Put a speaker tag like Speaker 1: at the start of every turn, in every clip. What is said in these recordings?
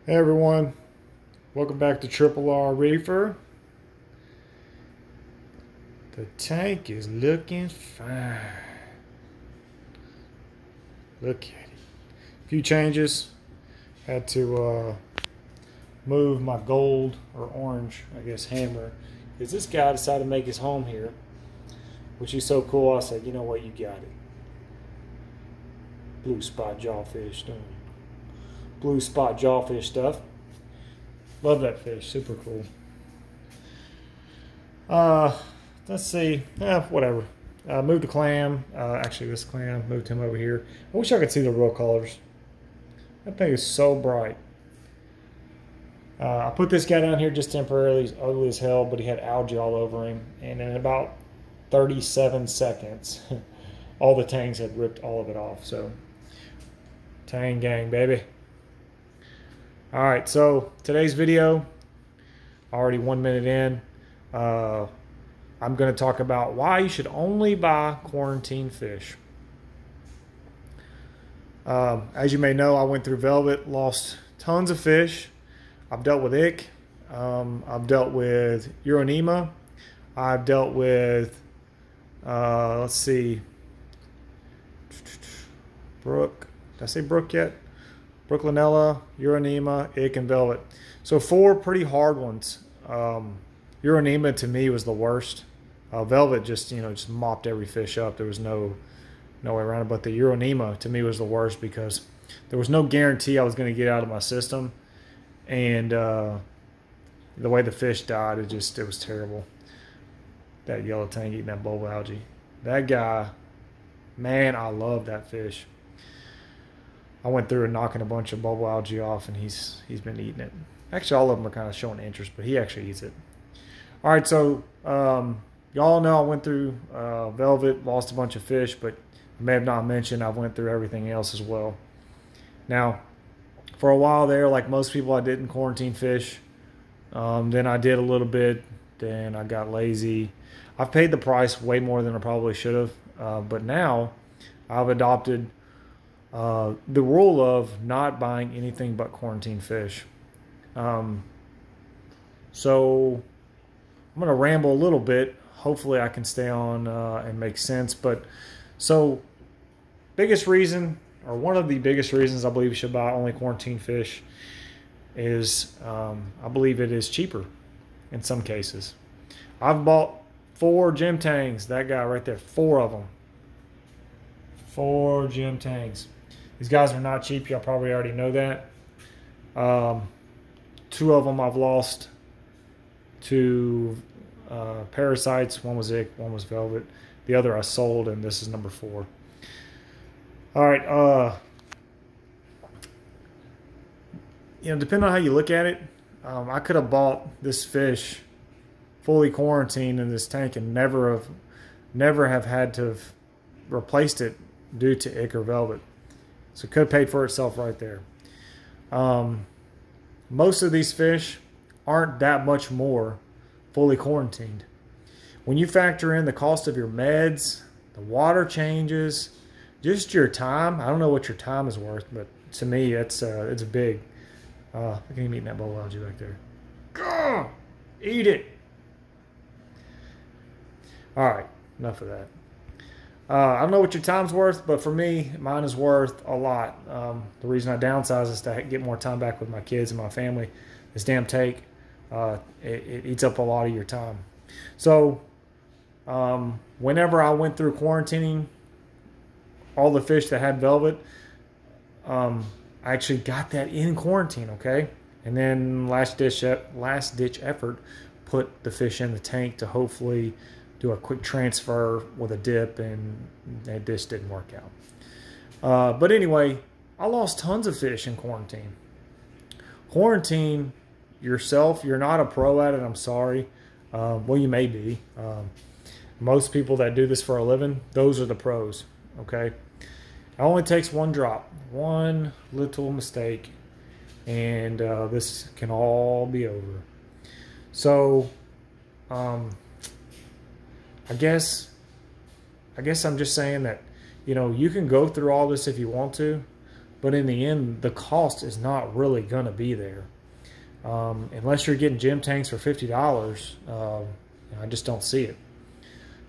Speaker 1: Hey everyone, welcome back to Triple R Reefer. The tank is looking fine. Look at it. A few changes. Had to move my gold or orange, I guess, hammer. Because this guy decided to make his home here, which is so cool. I said, you know what, you got it. Blue spot jawfish, don't you? Blue spot jawfish stuff. Love that fish, super cool. Let's see, whatever. Moved the clam, actually this clam, moved him over here. I wish I could see the real colors. That thing is so bright. I put this guy down here just temporarily. He's ugly as hell, but he had algae all over him. And in about 37 seconds, all the tangs had ripped all of it off. So, tang gang, baby. All right, so today's video, already 1 minute in, I'm going to talk about why you should only buy quarantine fish. As you may know, I went through Velvet, lost tons of fish. I've dealt with ick. I've dealt with Euronema. I've dealt with, let's see, Brook. Did I say Brook yet? Brooklinella, Euronema, ick, and Velvet. So 4 pretty hard ones. Euronema to me was the worst. Velvet just mopped every fish up. There was no way around it. But the Euronema to me was the worst because there was no guarantee I was going to get out of my system, and the way the fish died, it was terrible. That yellow tang eating that bulb algae. That guy, man, I love that fish. I went through and knocking a bunch of bubble algae off, and he's been eating it. Actually, all of them are kind of showing interest, but he actually eats it. All right, so y'all know I went through Velvet, lost a bunch of fish, but I may have not mentioned I went through everything else as well. Now, for a while there, like most people, I didn't quarantine fish. Then I did a little bit. Then I got lazy. I've paid the price way more than I probably should have, but now I've adopted the rule of not buying anything but quarantine fish. So I'm going to ramble a little bit. Hopefully I can stay on and make sense. But so biggest reason, or one of the biggest reasons I believe you should buy only quarantine fish is I believe it is cheaper in some cases. I've bought 4 gem tangs. That guy right there, 4 of them. 4 gem tangs. These guys are not cheap. Y'all probably already know that. 2 of them I've lost to parasites. One was ick, one was velvet. The other I sold, and this is number 4. All right. Depending on how you look at it, I could have bought this fish fully quarantined in this tank and never have had to have replaced it due to ick or velvet. So it could have paid for itself right there. Most of these fish aren't that much more fully quarantined. When you factor in the cost of your meds, the water changes, just your time. I don't know what your time is worth, but to me, it's big. Look at him eating that bowl algae back there. Gah! Eat it. All right, enough of that. I don't know what your time's worth, but for me, mine is worth a lot. The reason I downsize is to get more time back with my kids and my family. This damn tank, it eats up a lot of your time. So, whenever I went through quarantining all the fish that had velvet, I actually got that in quarantine, okay? And then last ditch effort, put the fish in the tank to hopefully do a quick transfer with a dip, and this didn't work out. But anyway, I lost tons of fish in quarantine. Quarantine yourself, you're not a pro at it, I'm sorry. Well, you may be. Most people that do this for a living, those are the pros, okay? It only takes one drop, one little mistake, and this can all be over. So, I guess I'm just saying that, you can go through all this if you want to, but in the end, the cost is not really going to be there. Unless you're getting gym tanks for $50, I just don't see it.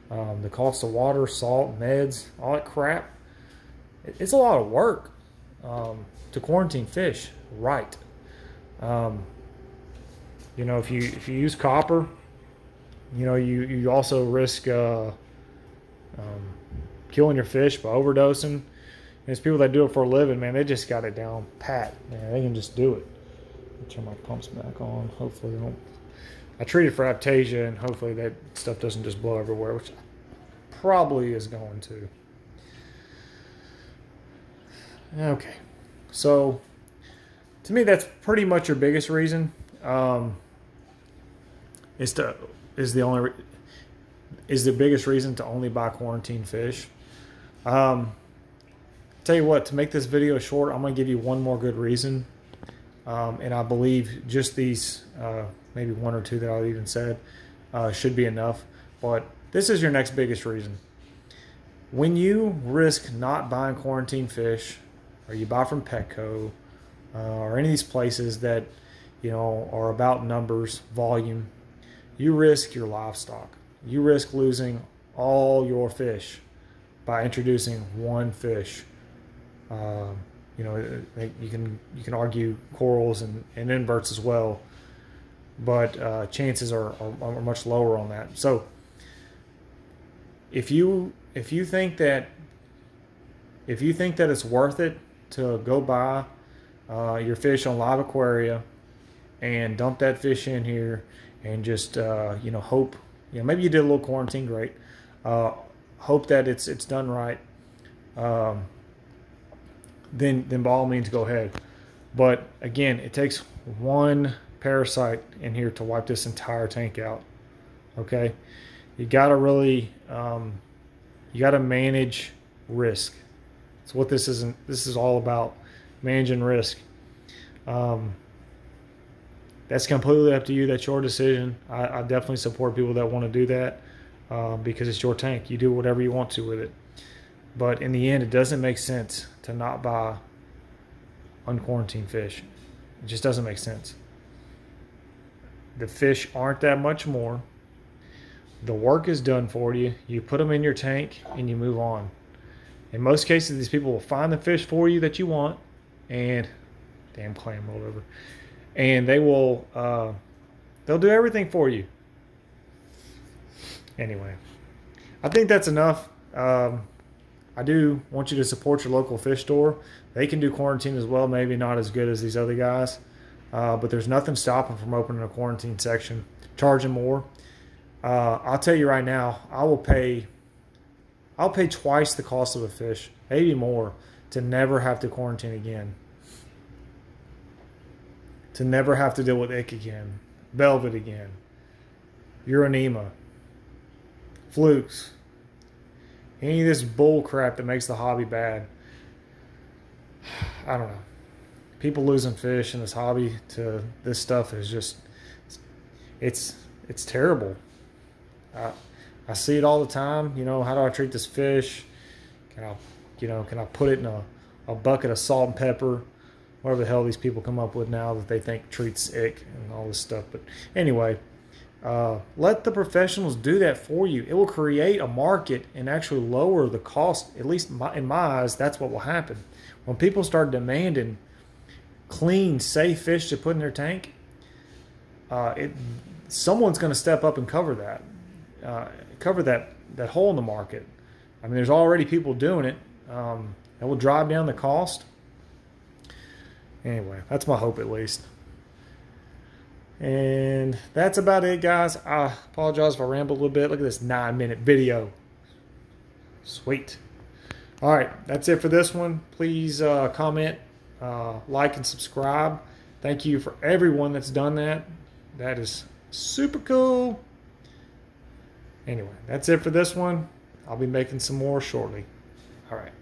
Speaker 1: The cost of water, salt, meds, all that crap, it's a lot of work to quarantine fish right. You know, if you use copper, you know, you also risk killing your fish by overdosing. There's people that do it for a living, man. They just got it down pat, man. They can just do it. I'll turn my pumps back on. Hopefully they don't. I treated for aptasia, and hopefully that stuff doesn't just blow everywhere, which probably is going to. Okay, so to me, that's pretty much your biggest reason. Is the biggest reason to only buy quarantine fish. Tell you what, to make this video short, I'm going to give you one more good reason. And I believe just these, maybe one or two that I even said, should be enough. But this is your next biggest reason. When you risk not buying quarantine fish, or you buy from Petco, or any of these places that, you know, are about numbers, volume, you risk your livestock. You risk losing all your fish by introducing one fish. You know, you can argue corals and inverts as well, but chances are much lower on that. So if you think that it's worth it to go buy your fish on Live Aquaria and dump that fish in here and just you know, hope, you know, maybe you did a little quarantine, great. Hope that it's done right. Then by all means go ahead. But again, it takes one parasite in here to wipe this entire tank out. Okay, you gotta really you gotta manage risk. That's what this is all about, managing risk. That's completely up to you. That's your decision. I definitely support people that want to do that because it's your tank. You do whatever you want to with it. But in the end, it doesn't make sense to not buy unquarantined fish. It just doesn't make sense. The fish aren't that much more. The work is done for you. You put them in your tank and you move on. In most cases, these people will find the fish for you that you want, and damn clam rolled over. And they will, they'll do everything for you. Anyway, I think that's enough. I do want you to support your local fish store. They can do quarantine as well, maybe not as good as these other guys. But there's nothing stopping from opening a quarantine section, charging more. I'll tell you right now, I'll pay twice the cost of a fish, maybe more, to never have to quarantine again. To never have to deal with ick again, velvet again, Uronema, flukes, any of this bull crap that makes the hobby bad. I don't know. People losing fish in this hobby to this stuff is just, it's terrible. I see it all the time. You know, how do I treat this fish? Can I put it in a bucket of salt and pepper? Whatever the hell these people come up with now that they think treats ick and all this stuff. But anyway, let the professionals do that for you. It will create a market and actually lower the cost. At least in my eyes, that's what will happen. When people start demanding clean, safe fish to put in their tank, someone's going to step up and cover that hole in the market. I mean, there's already people doing it. It will drive down the cost. Anyway, that's my hope at least. And that's about it, guys. I apologize if I ramble a little bit. Look at this 9-minute video. Sweet. All right, that's it for this one. Please comment, like, and subscribe. Thank you for everyone that's done that. That is super cool. Anyway, that's it for this one. I'll be making some more shortly. All right.